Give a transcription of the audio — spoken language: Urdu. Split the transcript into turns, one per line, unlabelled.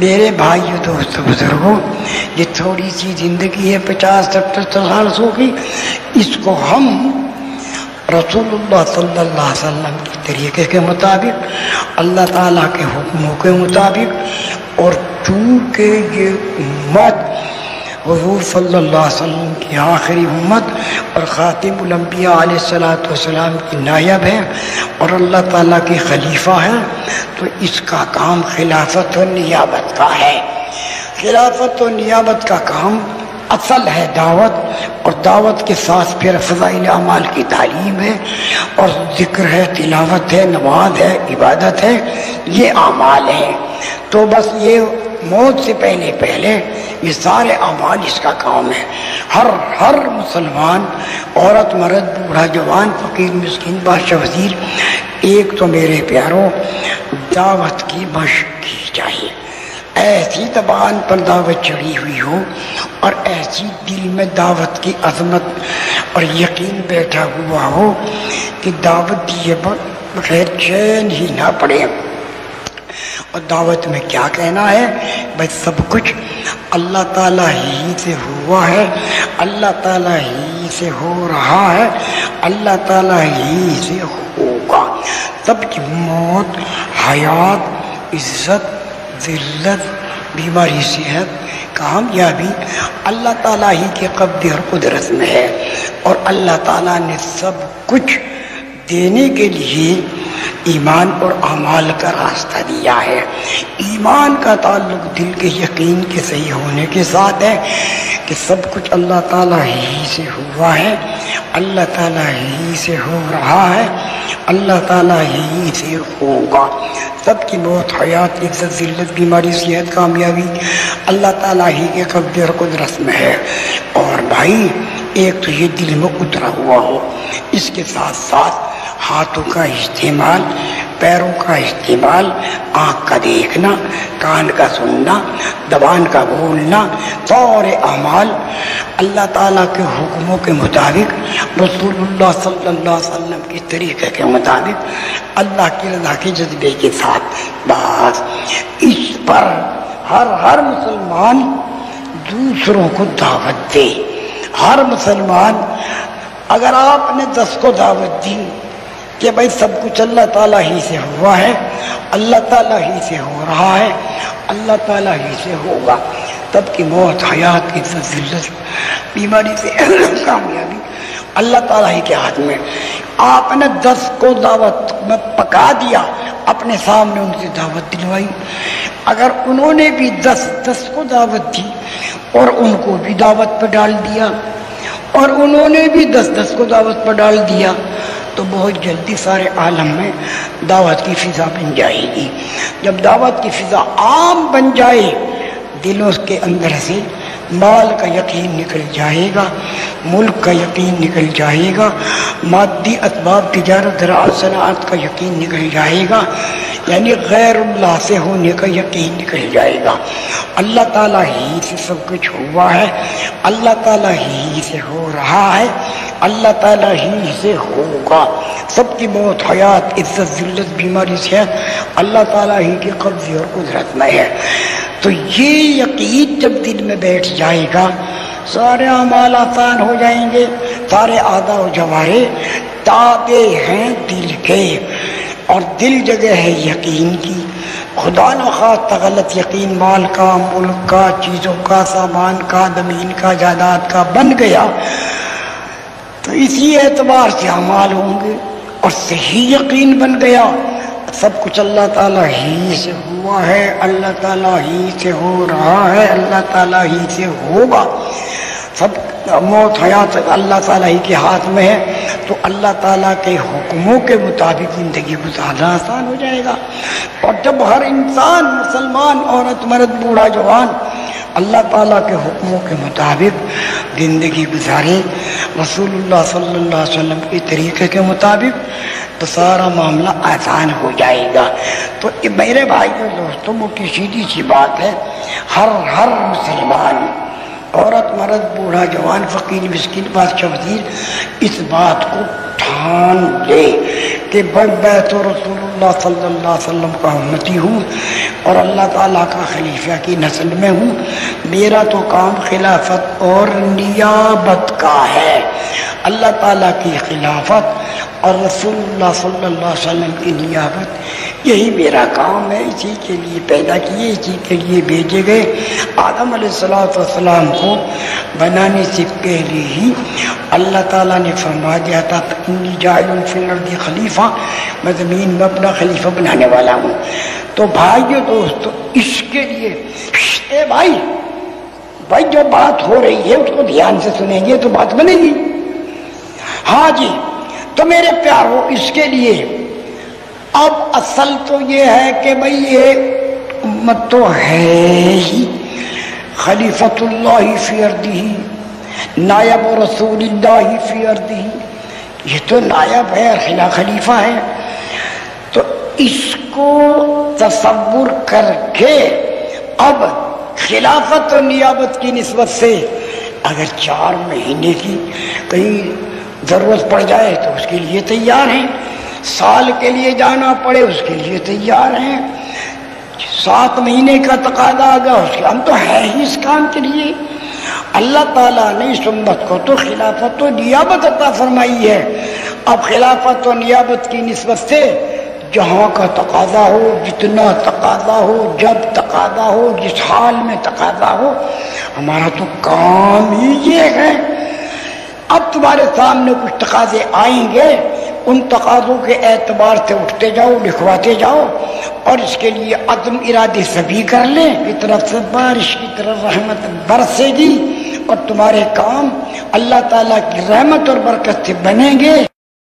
میرے بھائیو دوستو بزرگوں، یہ تھوڑی سی زندگی ہے 50-70 سال کی، اس کو ہم رسول اللہ صلی اللہ علیہ وسلم کے طریقے کے مطابق، اللہ تعالیٰ کے حکموں کے مطابق، اور چونکہ یہ امت حضور صلی اللہ علیہ وسلم کی آخری امت اور خاتم الانبیاء علیہ الصلوۃ والسلام کی نائب ہے اور اللہ تعالیٰ کی خلیفہ ہے، تو اس کا کام خلافت و نیابت کا ہے۔ خلافت و نیابت کا کام اصل ہے دعوت، اور دعوت کے ساتھ پھر فضائل اعمال کی تعلیم ہے، اور ذکر ہے، تلاوت ہے، نماز ہے، عبادت ہے، یہ اعمال ہیں۔ تو بس یہ موت سے پہلے یہ سارے اعمال اس کا کام ہے۔ ہر مسلمان، عورت مرد، بوڑھا جوان، فقیر مسکین، بادشاہ وزیر، ایک تو میرے پیاروں دعوت کی مشق کی چاہیے۔ ایسی زبان پر دعوت چڑھی ہوئی ہو اور ایسی دل میں دعوت کی عظمت اور یقین بیٹھا ہوا ہو کہ دعوت دیے بغیر چین ہی نہ پڑے۔ اور دعوت میں کیا کہنا ہے؟ بھائی سب کچھ اللہ تعالیٰ ہی سے ہوا ہے، اللہ تعالیٰ ہی سے ہو رہا ہے، اللہ تعالیٰ ہی سے ہوگا۔ سب کی موت، حیات، عزت، ذلت، بیماری، صحت، کامیابی اللہ تعالیٰ ہی کے قبضے اور قدرت میں ہے، اور اللہ تعالیٰ نے سب کچھ دینے کے لیے ایمان اور اعمال کا راستہ دیا ہے۔ ایمان کا تعلق دل کے یقین کے صحیح ہونے کے ساتھ ہے کہ سب کچھ اللہ تعالیٰ ہی سے ہوا ہے، اللہ تعالیٰ ہی سے ہو رہا ہے، اللہ تعالیٰ ہی سے ہوگا۔ سب کی موت، حیات، عزت، ذلت، بیماری، صحت، کامیابی اللہ تعالیٰ ہی کے قبضے اور قدرت میں ہے۔ اور بھائی ایک تو یہ دل میں اترا ہوا ہو، اس کے ساتھ ساتھ ہاتھوں کا استعمال، پیروں کا استعمال، آنکھ کا دیکھنا، کان کا سننا، زبان کا بولنا، سارے اعمال اللہ تعالیٰ کے حکموں کے مطابق، رسول اللہ صلی اللہ علیہ وسلم کے طریقے کے مطابق، اللہ کی رضا کے جذبے کے ساتھ۔ بس اس پر ہر مسلمان دوسروں کو دعوت دے۔ ہر مسلمان، اگر آپ نے 10 کو دعوت دی کہ بھائی سب کچھ اللہ تعالیٰ ہی سے ہوا ہے، اللہ تعالیٰ ہی سے ہو رہا ہے، اللہ تعالیٰ ہی سے ہوگا، تب کی موت، حیات، عزت، ذلت، بیماری سے کامیابی اللہ تعالیٰ ہی کے ہاتھ میں۔ آپ نے 10 کو دعوت میں پکا دیا، اپنے سامنے ان سے دعوت دلوائی۔ اگر انہوں نے بھی 10 کو دعوت دی اور ان کو بھی دعوت پہ ڈال دیا، اور انہوں نے بھی 10 کو دعوت پر ڈال دیا، تو بہت جلدی سارے عالم میں دعوت کی فضا بن جائے گی۔ جب دعوت کی فضا عام بن جائے، دلوں کے اندر سے مال کا یقین نکل جائے گا، ملک کا یقین نکل جائے گا، مادی اسباب، تجارت، زراعت، صنعت کا یقین نکل جائے گا، یعنی غیر اللہ سے ہونے کا یقین نکل جائے گا۔ اللہ تعالیٰ ہی سے سب کچھ ہوا ہے، اللہ تعالیٰ ہی سے ہو رہا ہے، اللہ تعالیٰ ہی سے ہوگا۔ سب کی موت، حیات، عزت، ذلت، بیماری، صحت اللہ تعالیٰ ہی کے قبضے اور قدرت میں ہے۔ تو یہ یقین جب دل میں بیٹھ جائے گا، سارے اعمال آسان ہو جائیں گے، سارے اعضاء و جوارح تابع ہیں دل کے، اور دل جگہ ہے یقین کی۔ خدا نخواستہ غلط یقین مال کا، ملک کا، چیزوں کا، سامان کا، زمین کا، جائیداد کا بن گیا، تو اسی اعتبار سے اعمال ہوں گے۔ اور صحیح یقین بن گیا، سب کچھ اللہ تعالیٰ ہی سے ہوا ہے، اللہ تعالیٰ ہی سے ہو رہا ہے، اللہ تعالیٰ ہی سے ہوگا، سب موت، حیات اللہ تعالیٰ ہی کے ہاتھ میں ہے، تو اللہ تعالیٰ کے حکموں کے مطابق زندگی گزارنا آسان ہو جائے گا۔ اور جب ہر انسان، مسلمان، عورت، مرد، بوڑھا، جوان اللہ تعالیٰ کے حکموں کے مطابق زندگی گزارے، رسول اللہ صلی اللہ علیہ وسلم کے طریقے کے مطابق، تو سارا معاملہ آسان ہو جائے گا۔ تو میرے بھائی اور دوستوں، موٹی سیدھی سی بات ہے، ہر مسلمان، عورت، مرد، بوڑھا، جوان، فقیر، مسکین، بادشاہ، وزیر، اس بات کو ٹھان لے کہ میں تو رسول اللہ صلی اللہ علیہ وسلم کا امتی ہوں اور اللہ تعالیٰ کا خلیفہ کی نسل میں ہوں، میرا تو کام خلافت اور نیابت کا ہے، اللہ تعالیٰ کی خلافت اور رسول اللہ صلی اللہ علیہ وسلم کی نیابت، یہی میرا کام ہے، اسی کے لیے پیدا کیے، اسی کے لیے بھیجے گئے۔ آدم علیہ السلام کو بنانے سے پہلے ہی اللہ تعالیٰ نے فرما دیا تھا انی جاعل فی الارض خلیفہ، میں زمین میں اپنا خلیفہ بنانے والا ہوں۔ تو بھائیو دوستو، اس کے لیے اے بھائی جو بات ہو رہی ہے اس کو دھیان سے سنیں گے تو بات بنے گی۔ ہاں جی، تو میرے پیارو، اس کے لیے اب اصل تو یہ ہے کہ بھئی یہ امت تو ہے ہی خلیفۃ اللہ فی ارضہ، نائب رسول اللہ فی ارضہ، یہ تو نائب ہے اور خلیفہ ہے۔ تو اس کو تصور کر کے اب خلافت اور نیابت کی نسبت سے اگر 4 مہینے کی کہیں ضرورت پڑ جائے تو اس کے لیے تیار ہیں، سال کے لیے جانا پڑے اس کے لیے تیار ہیں، 7 مہینے کا تقاضا آ گیا اس کے، ہم تو ہے ہی اس کام کے لیے۔ اللہ تعالیٰ نے اس امت کو تو خلافت و نیابت عطا فرمائی ہے، اب خلافت و نیابت کی نسبت سے جہاں کا تقاضا ہو، جتنا تقاضا ہو، جب تقاضا ہو، جس حال میں تقاضا ہو، ہمارا تو کام ہی یہ ہے۔ اب تمہارے سامنے کچھ تقاضے آئیں گے، ان تقاضوں کے اعتبار سے اٹھتے جاؤ، لکھواتے جاؤ، اور اس کے لیے عزم ارادے سبھی کر لیں، کی طرف سے بارش کی طرف رحمت برسے گی اور تمہارے کام اللہ تعالیٰ کی رحمت اور برکت سے بنیں گے۔